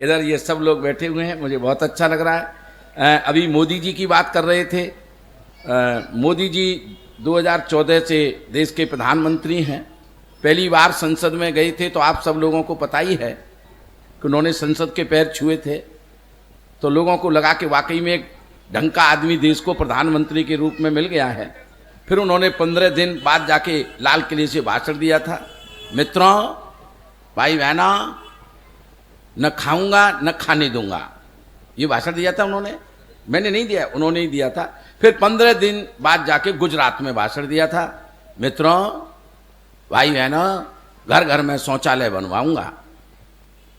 इधर ये सब लोग बैठे हुए हैं, मुझे बहुत अच्छा लग रहा है। अभी मोदी जी की बात कर रहे थे। मोदी जी 2014 से देश के प्रधानमंत्री हैं। पहली बार संसद में गए थे तो आप सब लोगों को पता ही है कि उन्होंने संसद के पैर छुए थे, तो लोगों को लगा कि वाकई में एक ढंग का आदमी देश को प्रधानमंत्री के रूप में मिल गया है। फिर उन्होंने 15 दिन बाद जाके लाल किले से भाषण दिया था। मित्रों, भाई बहना, न खाऊंगा न खाने दूंगा, ये भाषण दिया था उन्होंने। मैंने नहीं दिया, उन्होंने ही दिया था। फिर 15 दिन बाद जाके गुजरात में भाषण दिया था। मित्रों, भाई बहना, घर घर में शौचालय बनवाऊंगा।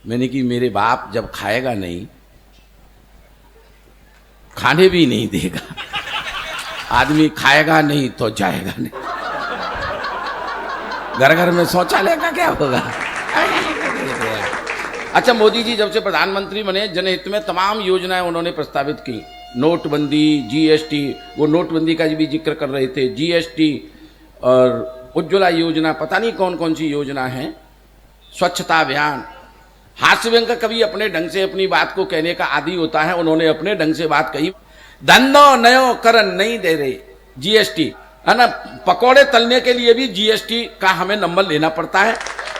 मैंने कि मेरे बाप जब खाएगा नहीं, खाने भी नहीं देगा, आदमी खाएगा नहीं तो जाएगा नहीं, घर घर में शौचालय का क्या होगा। अच्छा, मोदी जी जब से प्रधानमंत्री बने, जनहित में तमाम योजनाएं उन्होंने प्रस्तावित की। नोटबंदी, जीएसटी, वो नोटबंदी का भी जिक्र कर रहे थे, जीएसटी और उज्ज्वला योजना, पता नहीं कौन कौन सी योजना है, स्वच्छता अभियान। हास्य व्यंग का कभी अपने ढंग से अपनी बात को कहने का आदी होता है, उन्होंने अपने ढंग से बात कही। धंधो नयो करन नहीं दे रहे, जीएसटी है ना। पकौड़े तलने के लिए भी जीएसटी का हमें नंबर लेना पड़ता है।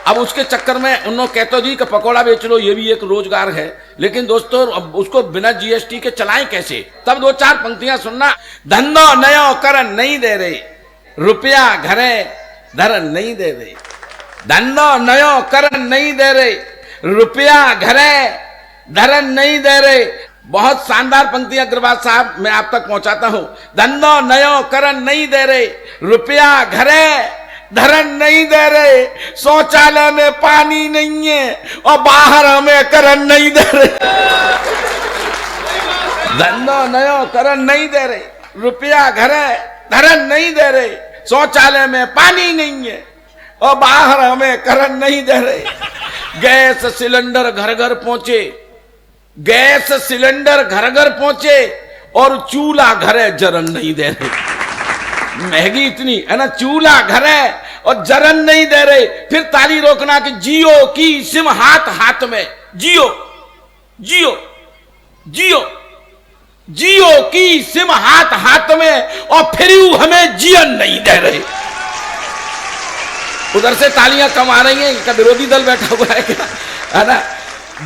अब उसके चक्कर में उन्होंने कहते जी कि पकौड़ा बेच लो, ये भी एक रोजगार है। लेकिन दोस्तों, अब उसको बिना जीएसटी के चलाएं कैसे? तब 2-4 पंक्तियां सुनना। धंधो नयो करन नहीं दे रहे, रुपया घरे धरन नहीं दे रहे। धंधो नयो करन नहीं दे रहे, रुपया घरे धरन नहीं दे रहे। बहुत शानदार पंक्ति अग्रवाल साहब मैं आप तक पहुंचाता हूं। धंधो नयो करन नहीं दे रहे, रुपया घरे धरन नहीं दे रहे, शौचालय में पानी नहीं है और बाहर हमें करन नहीं दे रहे। धंधो नयो करन नहीं दे रहे, रुपया घरे धरन नहीं दे रहे, शौचालय में पानी नहीं है और बाहर हमें करन नहीं दे रहे। गैस सिलेंडर घर घर पहुंचे, गैस सिलेंडर घर घर पहुंचे और चूल्हा घरे जरन नहीं दे रहे। महंगी इतनी है ना, चूल्हा घरे और जरन नहीं दे रहे। फिर ताली रोकना कि जियो की सिम हाथ हाथ में, जियो जियो जियो जियो की सिम हाथ हाथ में और फिर हमें जियन नहीं दे रहे। उधर से तालियां कम आ रही हैं, इसका विरोधी दल बैठा हुआ है क्या, है ना।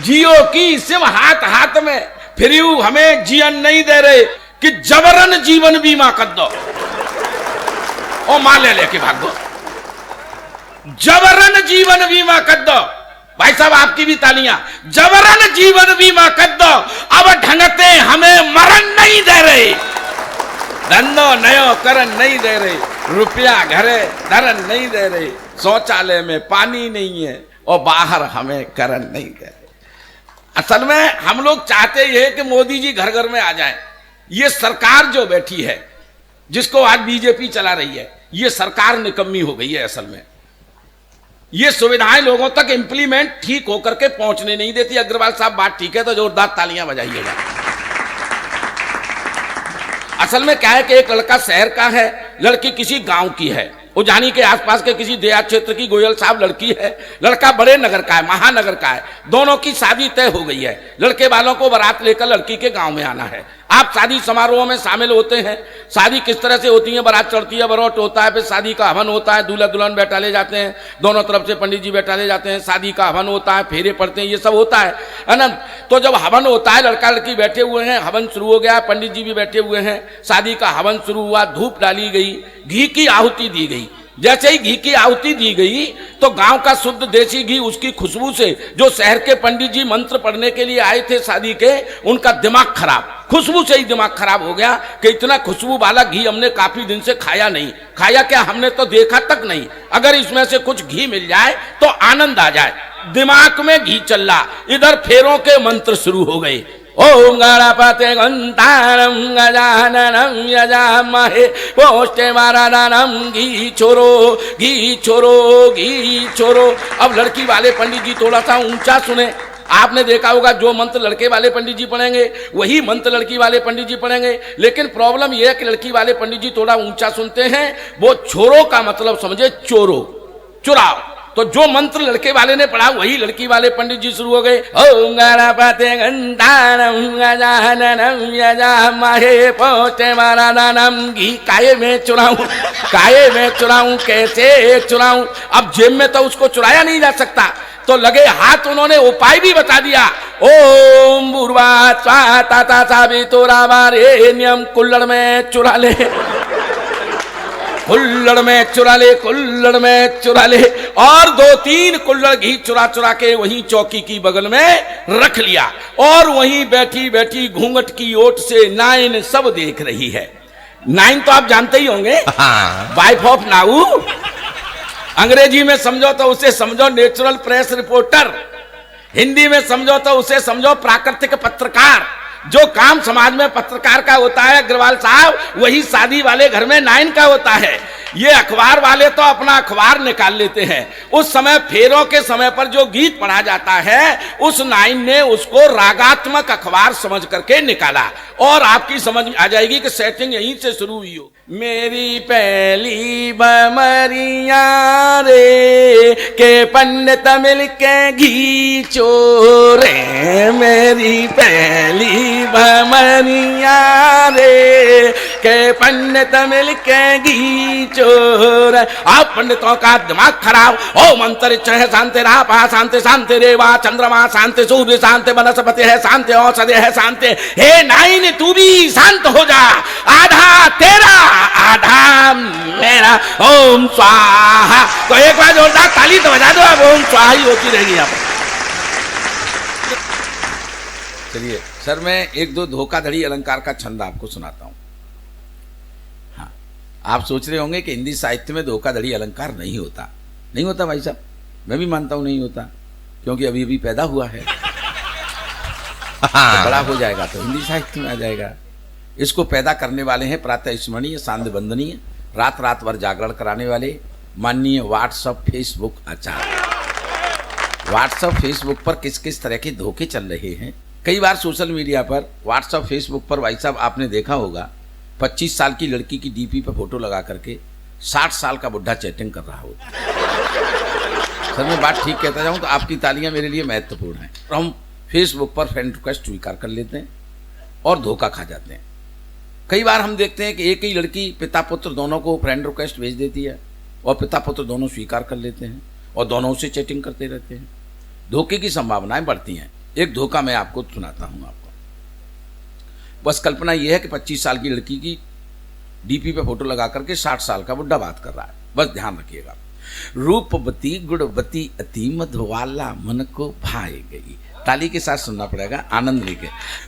जियो की सिम हाथ हाथ में, फिर हमें जीवन नहीं दे रहे कि जबरन जीवन बीमा कर दो और मां ले लेके भाग दो। जबरन जीवन बीमा कर दो। भाई साहब, आपकी भी तालियां। जबरन जीवन बीमा कर दो, अब ढंगते हमें मरण नहीं दे रहे। धंधो नयो करन नहीं दे रहे, रुपया घरे धरन नहीं दे रहे, शौचालय में पानी नहीं है और बाहर हमें करन नहीं दे रहे। असल में हम लोग चाहते ये कि मोदी जी घर घर में आ जाएं। ये सरकार जो बैठी है, जिसको आज बीजेपी चला रही है, ये सरकार निकम्मी हो गई है। असल में ये सुविधाएं लोगों तक इंप्लीमेंट ठीक होकर के पहुंचने नहीं देती। अग्रवाल साहब, बात ठीक है तो जोरदार तालियां बजाइएगा। असल में क्या है कि एक लड़का शहर का है, लड़की किसी गांव की है, उजानी के आसपास के किसी देहात क्षेत्र की गोयल साहब लड़की है, लड़का बड़े नगर का है, महानगर का है। दोनों की शादी तय हो गई है। लड़के वालों को बारात लेकर लड़की के गांव में आना है। आप शादी समारोह में शामिल होते हैं। शादी किस तरह से होती है? बारात चढ़ती है, बरौट होता है, फिर शादी का हवन होता है, दूल्हा दुल्हन बैठा ले जाते हैं, दोनों तरफ से पंडित जी बैठा ले जाते हैं, शादी का हवन होता है, फेरे पड़ते हैं, ये सब होता है ना। तो जब हवन होता है, लड़का लड़की बैठे हुए हैं, हवन शुरू हो गया, पंडित जी भी बैठे हुए हैं, शादी का हवन शुरू हुआ, धूप डाली गई, घी की आहुति दी गई। जैसे ही घी की आहुति दी गई तो गांव का शुद्ध देसी घी, उसकी खुशबू से जो शहर के पंडित जी मंत्र पढ़ने के लिए आए थे शादी के, उनका दिमाग खराब, खुशबू से ही दिमाग खराब हो गया कि इतना खुशबू वाला घी हमने काफी दिन से खाया नहीं। खाया क्या, हमने तो देखा तक नहीं। अगर इसमें से कुछ घी मिल जाए तो आनंद आ जाए। दिमाग में घी चल रहा, इधर फेरों के मंत्र शुरू हो गए। ओम गणपते गंतारम गजाननम यजामहे पोष्टे वारानम, घी छोरो घी छोरो घी छोरो। अब लड़की वाले पंडित जी थोड़ा सा ऊंचा सुने। आपने देखा होगा जो मंत्र लड़के वाले पंडित जी पढ़ेंगे वही मंत्र लड़की वाले पंडित जी पढ़ेंगे। लेकिन प्रॉब्लम यह है कि लड़की वाले पंडित जी थोड़ा ऊंचा सुनते हैं। वो छोरो का मतलब समझे चोरो, चुराओ। तो जो मंत्र लड़के वाले ने पढ़ा वही लड़की वाले पंडित जी शुरू हो गए। ओम गणपते गंधानम गजाननम यजामहे पोतेमारानम घी काये में चुराऊं कैसे चुराऊं। अब जेब में तो उसको चुराया नहीं जा सकता, तो लगे हाथ उन्होंने उपाय भी बता दिया। ओम भूर्वा स्वाहा ताता सावितुरामा रेण्यम कुल्लड़ में चुरा ले, कुल्लड़ में चुरा ले और 2-3 कुल्लड़ घी चुरा के वहीं चौकी की बगल में रख लिया। और वहीं बैठी बैठी घूंघट की ओट से नाइन सब देख रही है। नाइन तो आप जानते ही होंगे, वाइफ ऑफ नाऊ। अंग्रेजी में समझो तो उसे समझो नेचुरल प्रेस रिपोर्टर, हिंदी में समझो तो उसे समझो प्राकृतिक पत्रकार। जो काम समाज में पत्रकार का होता है अग्रवाल साहब, वही शादी वाले घर में नाइन का होता है। ये अखबार वाले तो अपना अखबार निकाल लेते हैं। उस समय फेरों के समय पर जो गीत पढ़ा जाता है, उस नाइन ने उसको रागात्मक अखबार समझ करके निकाला। और आपकी समझ में आ जाएगी कि सेटिंग यहीं से शुरू हुई हो। मेरी पहली बमरिया रे के पंडित मिल के घी चोरे, मेरी पहली बमरिया रे के पंडित मिल के घी चोर। आप पंडितों का दिमाग खराब। ओ मंत्र है शांति रापा शांति शांति रेवा चंद्रमा शांति सूर्य शांति वनस्पति है शांति औषधि है शांति। हे नाइन तू भी शांत हो जा, आधा तेरा आधा मेरा। ओम स्वाहा। तो एक बार जोरदार ताली तो बजा दो, अब ओम स्वाहा ही होती रहेगी यहाँ पर। चलिए सर, मैं 1-2 धोखाधड़ी अलंकार का छंद आपको सुनाता हूं। हाँ, आप सोच रहे होंगे कि हिंदी साहित्य में धोखाधड़ी अलंकार नहीं होता। नहीं होता भाई साहब, मैं भी मानता हूं नहीं होता, क्योंकि अभी अभी पैदा हुआ है। तो बड़ा हो जाएगा तो हिंदी साहित्य में आ जाएगा। इसको पैदा करने वाले हैं प्रातः स्मरणीय सांध्य वंदनीय रात रात भर जागरण कराने वाले माननीय व्हाट्सएप फेसबुक आचार्य। व्हाट्सएप फेसबुक पर किस किस तरह के धोखे चल रहे हैं। कई बार सोशल मीडिया पर व्हाट्सएप फेसबुक पर भाई साहब आपने देखा होगा 25 साल की लड़की की डीपी पर फोटो लगा करके 60 साल का बुढ़ा चैटिंग कर रहा होता। सर मैं बात ठीक कहता जाऊं तो आपकी तालियां मेरे लिए महत्वपूर्ण है। तो हम फेसबुक पर फ्रेंड रिक्वेस्ट स्वीकार कर लेते हैं और धोखा खा जाते हैं। कई बार हम देखते हैं कि एक ही लड़की पिता पुत्र दोनों को फ्रेंड रिक्वेस्ट भेज देती है और पिता पुत्र दोनों स्वीकार कर लेते हैं और दोनों से चैटिंग करते रहते हैं। धोखे की संभावनाएं बढ़ती हैं। एक धोखा मैं आपको सुनाता हूं। आपको बस कल्पना यह है कि 25 साल की लड़की की डीपी पे फोटो लगा करके 60 साल का बुढ़ा बात कर रहा है। बस ध्यान रखिएगा। रूपवती गुणवती अति मधुवाला मन को भाए गई। ताली के साथ सुनना पड़ेगा, आनंद लेके।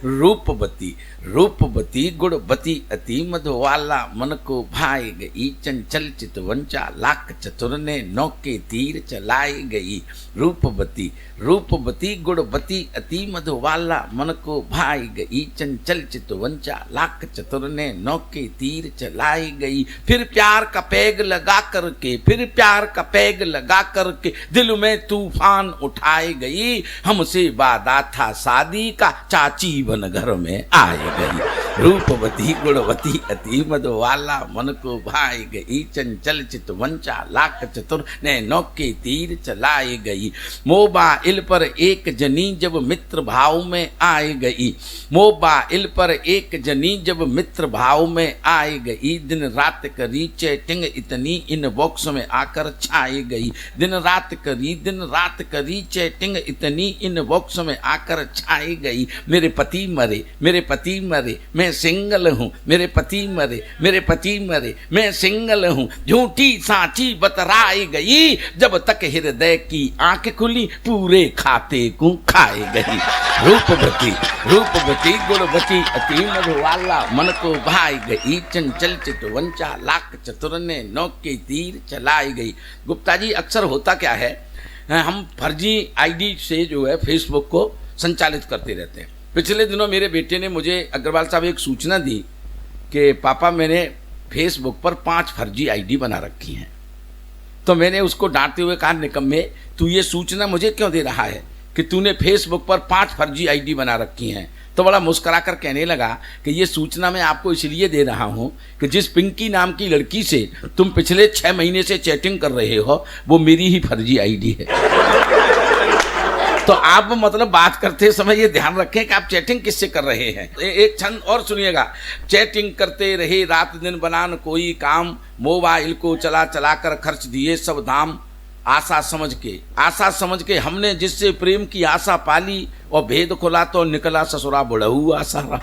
रूपवती रूपवती गुणवती अति मधुवाला मन को भाए गई। चंचल चितवंचा लाख चतुर ने नौके तीर चलाई गई। रूपवती रूपवती गुणवती अति मधुवाला मन को भाई गई। चंचल चितवंचा लाख चतुर ने नौके तीर चलाई गई। फिर प्यार का पैग लगा करके, फिर प्यार का पैग लगा करके दिल में तूफान उठाए गई। हमसे वादा था शादी का, चाची बन घर में आए गई। रूपवती गुणवती अति मधुवाला मन को भाई गई। चंचल चितवंचा लाख चतुर ने नौके तीर चलाए गई। मोबाइल पर एक जनी जब मित्र भाव में आए गई। मोबाइल पर एक जनी जब मित्र भाव में आए गई। दिन रात करी चैटिंग इतनी इनबॉक्स में आकर छाए गई। दिन रात करी चैटिंग इतनी इनबॉक्स में आकर छाई गई। मेरे पति मरे मेरे पति मरे मैं सिंगल हूँ। मेरे पति मरे मेरे पति मरे मैं सिंगल हूँ। झूठी सांची बतराई गई। जब तक हृदय की आंख खुली पूरे खाते को खाए गई। रूपवती रूपवती गुणवती अति मधुवाला मन को भाई गई। चंचल चितवंचा लाख चतुर ने नौके तीर चलाई गई। गुप्ता जी, अक्सर होता क्या है, हम फर्जी आईडी से जो है फेसबुक को संचालित करते रहते हैं। पिछले दिनों मेरे बेटे ने मुझे अग्रवाल साहब एक सूचना दी कि पापा मैंने फेसबुक पर 5 फर्जी आईडी बना रखी हैं। तो मैंने उसको डांटते हुए कहा, निकम्मे तू ये सूचना मुझे क्यों दे रहा है कि तूने फेसबुक पर 5 फर्जी आईडी बना रखी हैं। तो बड़ा मुस्कुरा कर कहने लगा कि ये सूचना मैं आपको इसलिए दे रहा हूं कि जिस पिंकी नाम की लड़की से तुम पिछले 6 महीने से चैटिंग कर रहे हो वो मेरी ही फर्जी आईडी है। तो आप मतलब बात करते समय ये ध्यान रखें कि आप चैटिंग किससे कर रहे हैं। एक छंद और सुनिएगा। चैटिंग करते रहे रात दिन बनान कोई काम, मोबाइल को चला चला कर खर्च दिए सब दाम। आशा समझ के हमने जिससे प्रेम की आशा पाली और भेद खुला तो निकला ससुरा बुढ़ऊ आशा।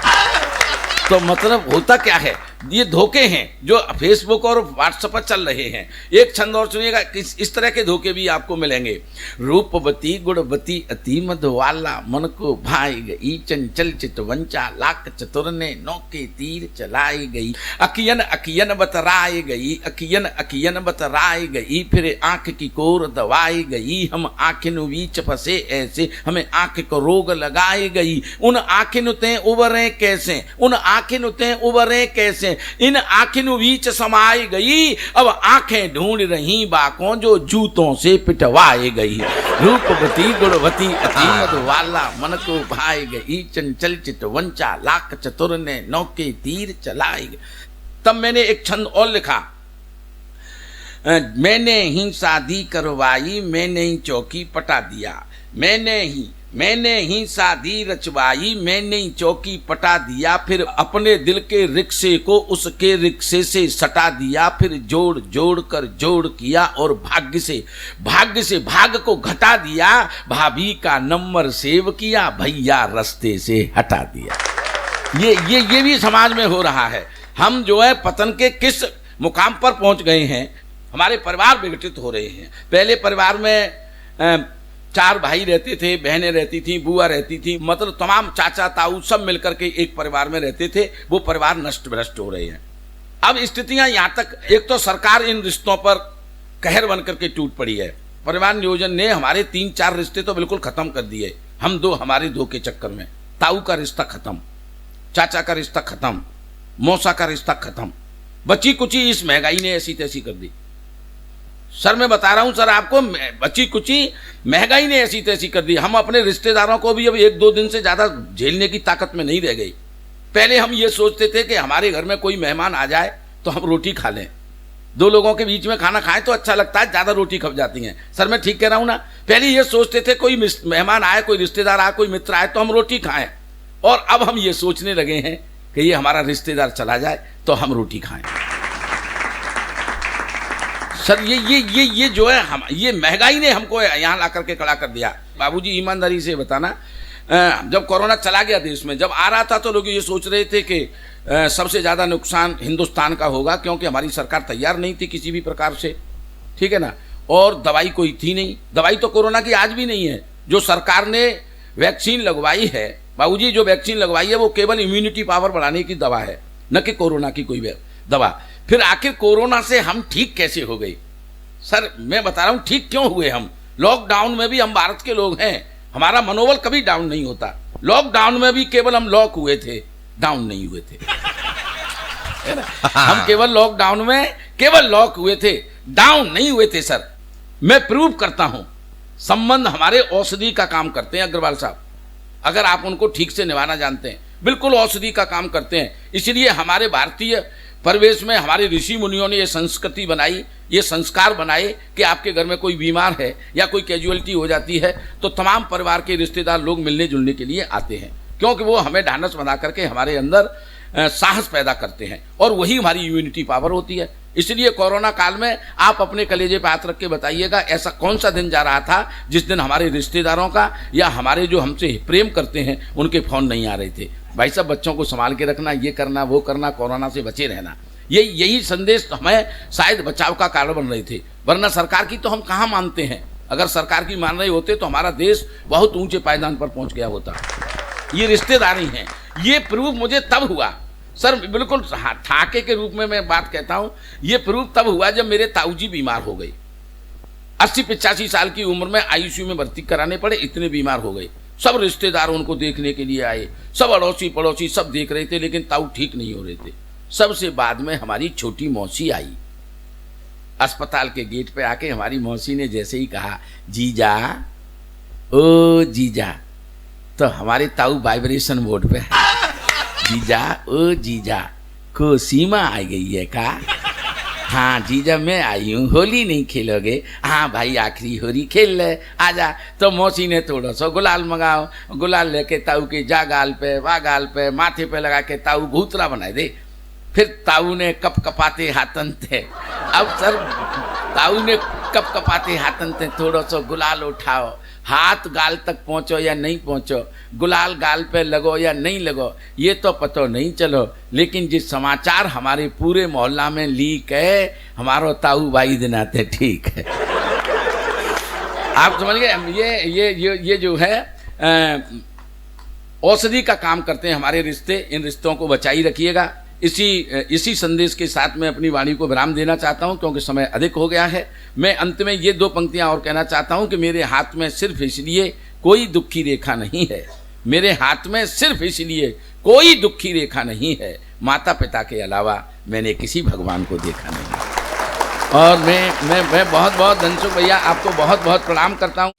तो मतलब होता क्या है, ये धोखे हैं जो फेसबुक और व्हाट्सएप पर चल रहे हैं। एक छंद और सुनिएगा, इस तरह के धोखे भी आपको मिलेंगे। रूपवती गुणवती अति मधुवाला, मन को भाई गई चंचल चितवंचा, लाख चतुर ने नौके तीर चलाई गई। अकियन अकियन बतराई गई, अकियन अकियन बतराई गई, फिर आंख की कोर दवाई गई। हम आंखिन बीच फंसे ऐसे, हमें आंख को रोग लगाई गई। उन आंखिन ते उबरे कैसे, उन आंखिन ते उबरे कैसे, इन आंखिन बीच समाई गई। अब आंखें ढूंढ रही बाकों जो जूतों से पिटवाई गई। रूपवती गुणवती अति मधुवाला, मन को भाई गई चंचल चितवंचा, लाख चतुर ने नौके तीर चलाई गई। तब मैंने एक छंद और लिखा, मैंने ही शादी करवाई, मैंने ही चौकी पटा दिया, मैंने ही शादी रचवाई, मैंने ही चौकी पटा दिया। फिर अपने दिल के रिक्शे को उसके रिक्शे से सटा दिया। फिर जोड़ जोड़ कर जोड़ किया और भाग्य से भाग को घटा दिया। भाभी का नंबर सेव किया, भैया रास्ते से हटा दिया। ये भी समाज में हो रहा है। हम जो है पतन के किस मुकाम पर पहुंच गए हैं। हमारे परिवार विघटित हो रहे हैं। पहले परिवार में 4 भाई रहते थे, बहनें रहती थी, बुआ रहती थी, मतलब तमाम चाचा ताऊ सब मिलकर के एक परिवार में रहते थे। वो परिवार नष्ट भ्रष्ट हो रहे हैं। अब स्थितियां यहाँ तक, एक तो सरकार इन रिश्तों पर कहर बनकर के टूट पड़ी है। परिवार नियोजन ने हमारे 3-4 रिश्ते तो बिल्कुल खत्म कर दिए। हमारे दो के चक्कर में ताऊ का रिश्ता खत्म, चाचा का रिश्ता खत्म, मौसा का रिश्ता खत्म। बची कुची इस महंगाई ने ऐसी तैसी कर दी। सर मैं बता रहा हूं सर आपको, बची कुची महंगाई ने ऐसी तैसी कर दी। हम अपने रिश्तेदारों को भी अब 1-2 दिन से ज्यादा झेलने की ताकत में नहीं रह गई। पहले हम ये सोचते थे कि हमारे घर में कोई मेहमान आ जाए तो हम रोटी खा लें। 2 लोगों के बीच में खाना खाएं तो अच्छा लगता है, ज्यादा रोटी खप जाती हैं। सर मैं ठीक कह रहा हूं ना? पहले ये सोचते थे कोई मेहमान आए, कोई रिश्तेदार आए, कोई मित्र आए तो हम रोटी खाएं। और अब हम ये सोचने लगे हैं कि ये हमारा रिश्तेदार चला जाए तो हम रोटी खाएं। सर ये जो है हम, ये महंगाई ने हमको यहाँ ला करके खड़ा कर दिया। बाबूजी ईमानदारी से बताना, जब कोरोना चला गया देश में, जब आ रहा था तो लोग ये सोच रहे थे कि सबसे ज़्यादा नुकसान हिंदुस्तान का होगा, क्योंकि हमारी सरकार तैयार नहीं थी किसी भी प्रकार से, ठीक है ना। और दवाई कोई थी नहीं। दवाई तो कोरोना की आज भी नहीं है। जो सरकार ने वैक्सीन लगवाई है बाबूजी, जो वैक्सीन लगवाई है वो केवल इम्यूनिटी पावर बढ़ाने की दवा है, न कि कोरोना की कोई दवा। फिर आखिर कोरोना से हम ठीक कैसे हो गए? सर मैं बता रहा हूं ठीक क्यों हुए हम। लॉकडाउन में भी हम भारत के लोग हैं, हमारा मनोबल कभी डाउन नहीं होता। लॉकडाउन में भी केवल हम लॉक हुए थे, डाउन नहीं हुए थे। है ना? हम केवल लॉकडाउन में केवल लॉक हुए थे, डाउन नहीं हुए थे। सर मैं प्रूव करता हूं, संबंध हमारे औषधि का काम करते हैं अग्रवाल साहब, अगर आप उनको ठीक से निभाना जानते हैं। बिल्कुल औषधि का काम करते हैं। इसलिए हमारे भारतीय परिवेश में हमारे ऋषि मुनियों ने ये संस्कृति बनाई, ये संस्कार बनाए कि आपके घर में कोई बीमार है या कोई कैजुअलिटी हो जाती है तो तमाम परिवार के रिश्तेदार लोग मिलने जुलने के लिए आते हैं, क्योंकि वो हमें ढांढस बना करके हमारे अंदर साहस पैदा करते हैं और वही हमारी इम्यूनिटी पावर होती है। इसलिए कोरोना काल में आप अपने कलेजे पे हाथ रख के बताइएगा, ऐसा कौन सा दिन जा रहा था जिस दिन हमारे रिश्तेदारों का या हमारे जो हमसे प्रेम करते हैं उनके फोन नहीं आ रहे थे। भाई साहब बच्चों को संभाल के रखना, ये करना वो करना, कोरोना से बचे रहना, यही संदेश हमें शायद बचाव का कारण बन रहे थे। वरना सरकार की तो हम कहाँ मानते हैं। अगर सरकार की मान रहे होते तो हमारा देश बहुत ऊंचे पायदान पर पहुंच गया होता। ये रिश्तेदारी है। ये प्रूफ मुझे तब हुआ सर, बिल्कुल ठाके के रूप में मैं बात कहता हूं। ये प्रूफ तब हुआ जब मेरे ताऊजी बीमार हो गए। 80-85 साल की उम्र में आईसीयू में भर्ती कराने पड़े, इतने बीमार हो गए। सब रिश्तेदार उनको देखने के लिए आए, सब अड़ोसी पड़ोसी सब देख रहे थे, लेकिन ताऊ ठीक नहीं हो रहे थे। सबसे बाद में हमारी छोटी मौसी आई। अस्पताल के गेट पे आके हमारी मौसी ने जैसे ही कहा, जीजा ओ जीजा, तो हमारे ताऊ वाइब्रेशन मोड पे है। जीजा ओ जीजा को सीमा आ गई है का? हाँ जीजा मैं आई हूँ, होली नहीं खेलोगे? हाँ भाई आखिरी होली खेल ले, आजा। तो मौसी ने थोड़ा सा गुलाल मंगाओ, गुलाल लेके ताऊ के जा गाल पे वा गाल पे माथे पे लगा के ताऊ भूतरा बनाए दे। फिर ताऊ ने कप कपाते हाथन थे, अब सर ताऊ ने कप कपाते हाथन थे, थोड़ा सा गुलाल उठाओ, हाथ गाल तक पहुंचो या नहीं पहुंचो, गुलाल गाल पे लगो या नहीं लगो, ये तो पता नहीं चलो, लेकिन जिस समाचार हमारे पूरे मोहल्ला में लीक है, हमारो ताऊ भाई दिनाते ठीक है। आप समझ गए? ये जो है औषधि का काम करते हैं हमारे रिश्ते। इन रिश्तों को बचाई रखिएगा। इसी संदेश के साथ मैं अपनी वाणी को विराम देना चाहता हूं, क्योंकि समय अधिक हो गया है। मैं अंत में ये 2 पंक्तियां और कहना चाहता हूं कि मेरे हाथ में सिर्फ इसलिए कोई दुखी रेखा नहीं है, मेरे हाथ में सिर्फ इसलिए कोई दुखी रेखा नहीं है, माता पिता के अलावा मैंने किसी भगवान को देखा नहीं। और मैं बहुत बहुत धनसुख भैया आपको बहुत बहुत प्रणाम करता हूं।